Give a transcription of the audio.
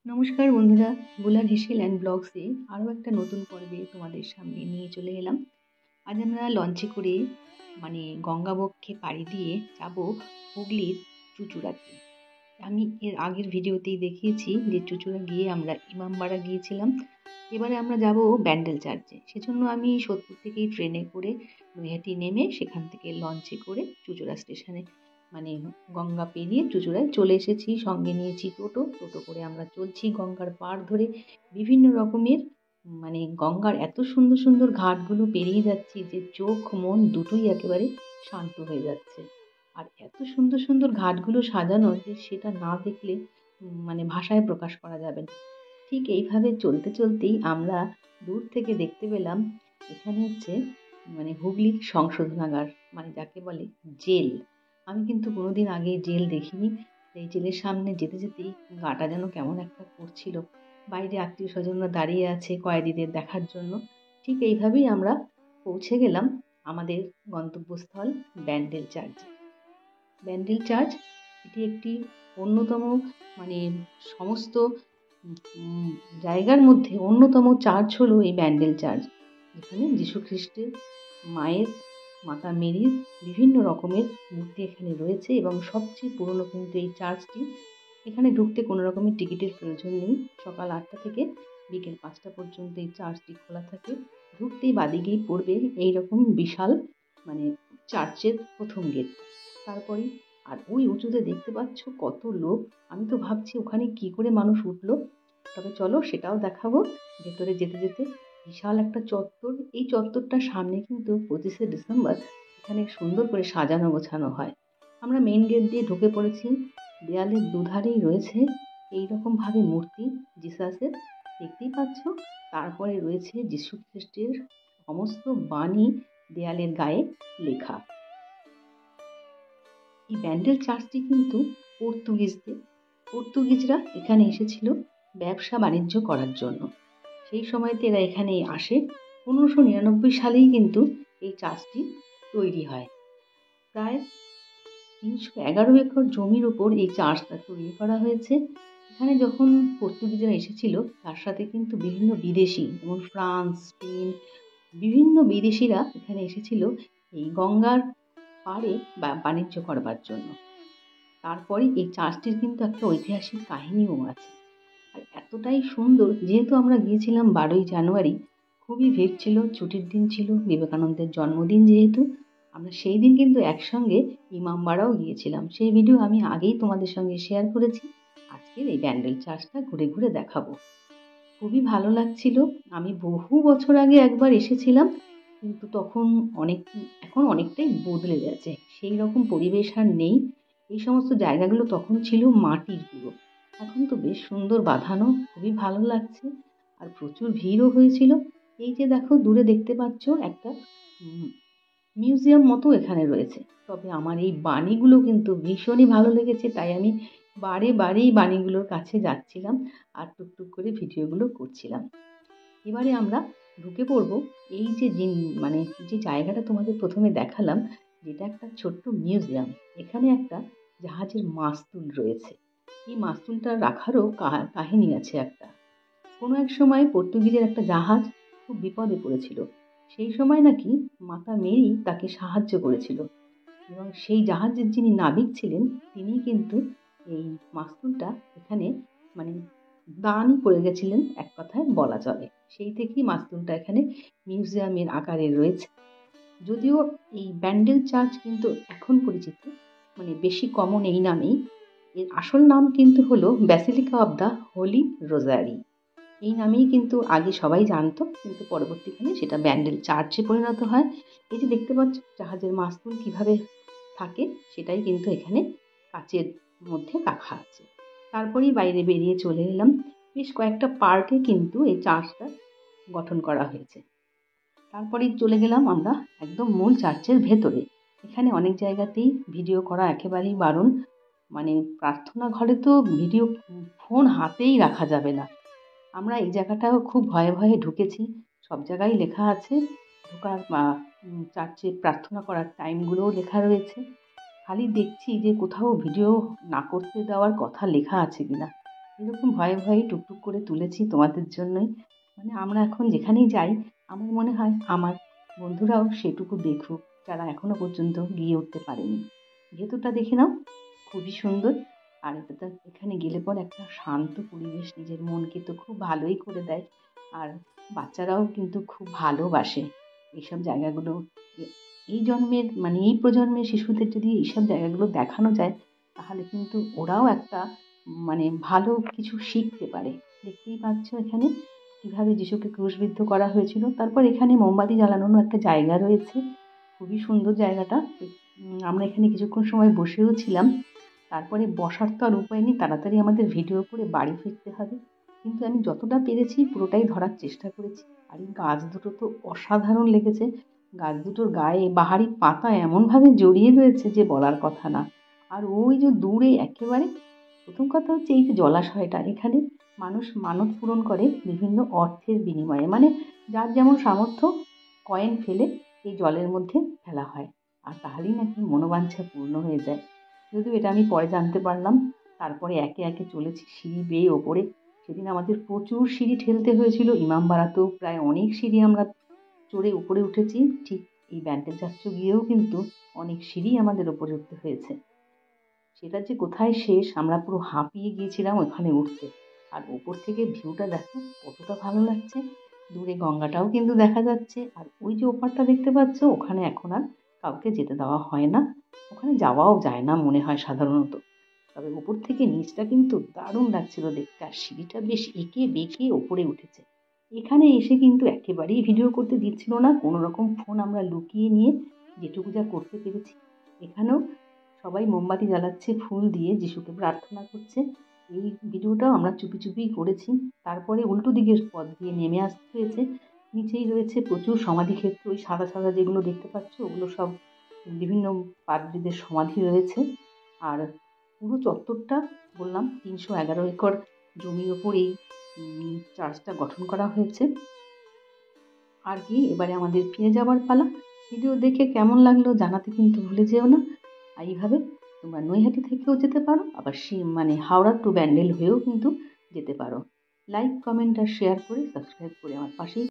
নমস্কার বন্ধুরা, বুলার হিসেল অ্যান্ড ব্লগসে আরও একটা নতুন পর্বে তোমাদের সামনে নিয়ে চলে এলাম। আজ আমরা লঞ্চে করে গঙ্গাবক্ষে পাড়ি দিয়ে যাব হুগলির চুঁচুড়াতে। আমি এর আগের ভিডিওতেই দেখিয়েছি যে চুঁচুড়া গিয়ে আমরা ইমামবাড়া গিয়েছিলাম। এবারে আমরা যাব ব্যান্ডেল চার্চে। সেজন্য আমি সোদপুর থেকেই ট্রেনে করে নৈহাটি নেমে সেখান থেকে লঞ্চে করে চুঁচুড়া স্টেশনে গঙ্গা পেরিয়ে চুঁচুড়ায় চলে এসেছি। সঙ্গে নিয়েছি টোটো করে আমরা চলছি গঙ্গার পাড় ধরে। বিভিন্ন রকমের গঙ্গার এত সুন্দর সুন্দর ঘাটগুলো পেরিয়ে যাচ্ছি যে চোখ মন দুটোই একেবারে শান্ত হয়ে যাচ্ছে। আর এত সুন্দর সুন্দর ঘাটগুলো সাজানো যে সেটা না দেখলে ভাষায় প্রকাশ করা যাবে না। ঠিক এইভাবে চলতে চলতেই আমরা দূর থেকে দেখতে পেলাম এখানে হচ্ছে হুগলির সংশোধনাগার, যাকে বলে জেল। আমি কিন্তু কোনোদিন আগে জেল দেখিনি। এই জেলের সামনে যেতে যেতেই গাটা যেন কেমন একটা করছিল। বাইরে আত্মীয় স্বজনরা দাঁড়িয়ে আছে কয়েদিদের দেখার জন্য। ঠিক এইভাবেই আমরা পৌঁছে গেলাম আমাদের গন্তব্যস্থল ব্যান্ডেল চার্চে। ব্যান্ডেল চার্চ এটি একটি অন্যতম সমস্ত জায়গার মধ্যে অন্যতম চার্চ হলো এই ব্যান্ডেল চার্চ, যেখানে যীশু খ্রিস্টের, মায়ের, মাতা মেরির বিভিন্ন রকমের মূর্তি এখানে রয়েছে এবং সবচেয়ে পুরনো কিন্তু এই চার্চটি। এখানে ঢুকতে কোনো রকমের টিকিটের প্রয়োজন নেই। সকাল 8টা থেকে বিকেল 5টা পর্যন্ত এই চার্চটি খোলা থাকে। ঢুকতেই বাদিকেই পড়বে এইরকম বিশাল চার্চের প্রথম গেট। তারপরে আর ওই উঁচুতে দেখতে পাচ্ছ কত লোক। আমি তো ভাবছি ওখানে কি করে মানুষ উঠলো। তবে চলো সেটাও দেখাবো। ভেতরে যেতে যেতে বিশাল একটা চত্বর। এই চত্বরটার সামনে কিন্তু 25শে ডিসেম্বর এখানে সুন্দর করে সাজানো গোছানো হয়। আমরা মেন গেট দিয়ে ঢুকে পড়েছি। দেয়ালের দুধারেই রয়েছে এইরকমভাবে মূর্তি জিসাসের, দেখতেই পাচ্ছ। তারপরে রয়েছে যীশু খ্রিস্টের সমস্ত বাণী দেয়ালের গায়ে লেখা। এই ব্যান্ডেল চার্চটি কিন্তু পর্তুগিজরা এখানে এসেছিল ব্যবসা বাণিজ্য করার জন্য। সেই সময়তে এরা এখানে আসে। 1599 সালেই কিন্তু এই চার্চটি তৈরি হয়। প্রায় 311 একর জমির উপর এই চার্চটা তৈরি করা হয়েছে। এখানে যখন পর্তুগিজরা এসেছিল তার সাথে কিন্তু বিভিন্ন বিদেশি, যেমন ফ্রান্স, স্পেন, বিভিন্ন বিদেশিরা এখানে এসেছিল এই গঙ্গার পাড়ে বাণিজ্য করবার জন্য। তারপরে এই চার্চটির কিন্তু একটা ঐতিহাসিক কাহিনীও আছে। আর এতটাই সুন্দর, যেহেতু আমরা গিয়েছিলাম 12ই জানুয়ারি, খুবই ভিড় ছিল, ছুটির দিন ছিল, বিবেকানন্দের জন্মদিন যেহেতু। আমরা সেই দিন কিন্তু একসঙ্গে ইমামবাড়াও গিয়েছিলাম। সেই ভিডিও আমি আগেই তোমাদের সঙ্গে শেয়ার করেছি। আজকের এই ব্যান্ডেল চার্চটা ঘুরে ঘুরে দেখাবো। খুবই ভালো লাগছিল। আমি বহু বছর আগে একবার এসেছিলাম, কিন্তু এখন অনেকটাই বদলে গেছে। সেই রকম পরিবেশ আর নেই। এই সমস্ত জায়গাগুলো তখন ছিল মাটির পুরো। এখন তো বেশ সুন্দর বাঁধানো, খুবই ভালো লাগছে। আর প্রচুর ভিড়ও হয়েছিল। এই যে দেখো দূরে দেখতে পাচ্ছ একটা মিউজিয়াম মতো এখানে রয়েছে। তবে আমার এই বাণীগুলো কিন্তু ভীষণই ভালো লেগেছে, তাই আমি বারেই বাণীগুলোর কাছে যাচ্ছিলাম আর টুকটুক করে ভিডিওগুলো করছিলাম। এবারে আমরা ঢুকে পড়বো এই যে যে জায়গাটা তোমাদের প্রথমে দেখালাম, যেটা একটা ছোট্ট মিউজিয়াম। এখানে একটা জাহাজের মাস্তুল রয়েছে। এই মাস্তুলটা রাখারও কাহিনী আছে একটা। কোনো এক সময় পর্তুগিজের একটা জাহাজ খুব বিপদে পড়েছিল। সেই সময় নাকি মাতা মেরি তাকে সাহায্য করেছিল এবং সেই জাহাজের যিনি নাবিক ছিলেন তিনি কিন্তু এই মাস্তুলটা এখানে দানই করে গেছিলেন, এক কথায় বলা চলে। সেই থেকেই মাস্তুলটা এখানে মিউজিয়ামের আকারে রয়েছে। যদিও এই ব্যান্ডেল চার্চ কিন্তু এখন পরিচিত বেশি কমন এই নামেই। এর আসল নাম কিন্তু হলো ব্যাসিলিকা অব দ্য হোলি রোজারি। এই নামেই কিন্তু আগে সবাই জানতো, কিন্তু পরবর্তীকালে সেটা ব্যান্ডেল চার্চে পরিণত হয়। এই যে দেখতে পাচ্ছ জাহাজের মাস্তুল কিভাবে থাকে, সেটাই কিন্তু এখানে কাচের মধ্যে রাখা আছে। তারপরেই বাইরে বেরিয়ে চলে এলাম। বেশ কয়েকটা পার্টে কিন্তু এই চার্চটা গঠন করা হয়েছে। তারপরেই চলে গেলাম আমরা একদম মূল চার্চের ভেতরে। এখানে অনেক জায়গাতেই ভিডিও করা একেবারেই বারণ। প্রার্থনা ঘরে তো ফোন হাতেই রাখা যাবে না। আমরা এই জায়গাটাও খুব ভয়ে ভয়ে ঢুকেছি। সব জায়গায় লেখা আছে ঢোকার চার্চে প্রার্থনা করার টাইমগুলোও লেখা রয়েছে। খালি দেখছি যে কোথাও ভিডিও না করতে দেওয়ার কথা লেখা আছে কিনা। এরকম ভয়ে ভয়ে টুকটুক করে তুলেছি তোমাদের জন্যই। মানে আমরা এখন যেখানেই যাই আমার মনে হয় আমার বন্ধুরাও সেটুকু দেখুক যারা এখনো পর্যন্ত গিয়ে উঠতে পারেনি। ভেতরটা দেখে নাও, খুবই সুন্দর। আর এখানে গেলে পর একটা শান্ত পরিবেশ নিজের মনকে তো খুব ভালোই করে দেয়। আর বাচ্চারাও কিন্তু খুব ভালোবাসে এইসব জায়গাগুলো। এই জন্মের মানে এই প্রজন্মের শিশুদের যদি এইসব জায়গাগুলো দেখানো যায় তাহলে কিন্তু ওরাও একটা মানে ভালো কিছু শিখতে পারে। দেখতেই পাচ্ছ এখানে কিভাবে যিশুকে ক্রুশবিদ্ধ করা হয়েছিল। তারপর এখানে মোমবাতি জ্বালানোরও একটা জায়গা রয়েছে, খুবই সুন্দর জায়গাটা। আমরা এখানে কিছুক্ষণ সময় বসেও ছিলাম। তারপরে বসার তো আর উপায় নেই, তাড়াতাড়ি আমাদের ভিডিও করে বাড়ি ফিরতে হবে। কিন্তু আমি যতটা পেরেছি পুরোটাই ধরার চেষ্টা করেছি। আর এই গাছ দুটো তো অসাধারণ লেগেছে। গাছ দুটোর গায়ে বাহারি পাতা এমনভাবে জড়িয়ে রয়েছে যে বলার কথা না। আর ওই যে দূরে একেবারে প্রথম কথা হচ্ছে এই যে জলাশয়টা, এখানে মানুষ মানত পূরণ করে বিভিন্ন অর্থের বিনিময়ে। মানে যার যেমন সামর্থ্য কয়েন ফেলে এই জলের মধ্যে ফেলা হয়, আর তাহলেই নাকি মনোবাঞ্ছা পূর্ণ হয়ে যায়। যদিও এটা আমি পরে জানতে পারলাম। তারপরে একে একে চলেছি সিঁড়ি বেয়ে ওপরে। সেদিন আমাদের প্রচুর সিঁড়ি ঠেলতে হয়েছিল, ইমামবাড়াতেও প্রায় অনেক সিঁড়ি আমরা চড়ে উপরে উঠেছি। ঠিক এই ব্যান্ডেল চার্চে গিয়েও কিন্তু অনেক সিঁড়ি আমাদের ওপরে উঠতে হয়েছে। সেটা যে কোথায় শেষ আমরা পুরো হাঁপিয়ে গিয়েছিলাম ওখানে উঠতে। আর ওপর থেকে ভিউটা দেখো কতটা ভালো লাগছে। দূরে গঙ্গাটাও কিন্তু দেখা যাচ্ছে। আর ওই যে ওপারটা দেখতে পাচ্ছ ওখানে এখন আর কাউকে যেতে দেওয়া হয় না, ওখানে যাওয়াও যায় না মনে হয় সাধারণত। তবে উপর থেকে নিচটা কিন্তু দারুণ লাগছিল দেখতে, আর সিঁড়িটা বেশ এঁকে বেঁকে ওপরে উঠেছে। এখানে এসে কিন্তু একেবারেই ভিডিও করতে দিচ্ছিল না, কোনো রকম ফোন আমরা লুকিয়ে নিয়ে যেটুকু যা করতে পেরেছি। এখানেও সবাই মোমবাতি জ্বালাচ্ছে ফুল দিয়ে, যিশুকে প্রার্থনা করছে। এই ভিডিওটাও আমরা চুপি চুপিই করেছি। তারপরে উল্টো দিকের পথ দিয়ে নেমে আসতে হয়েছে। নিচেই রয়েছে প্রচুর সমাধিক্ষেত্র, ওই সাদা সাদা যেগুলো দেখতে পাচ্ছ ওগুলো সব বিভিন্ন পাদ্রীদের সমাধি রয়েছে। আর পুরো চত্বরটা বললাম 311 একর জমির ওপর এই চার্চটা গঠন করা হয়েছে। আর কি এবারে আমাদের ফিরে যাওয়ার পালা। ভিডিও দেখে কেমন লাগলো জানাতে কিন্তু ভুলে যেও না। আর এইভাবে তোমরা নৈহাটি থেকেও যেতে পারো, আবার মানে হাওড়া টু ব্যান্ডেল হয়েও কিন্তু যেতে পারো। লাইক কমেন্ট আর শেয়ার করে সাবস্ক্রাইব করে আমার পাশেই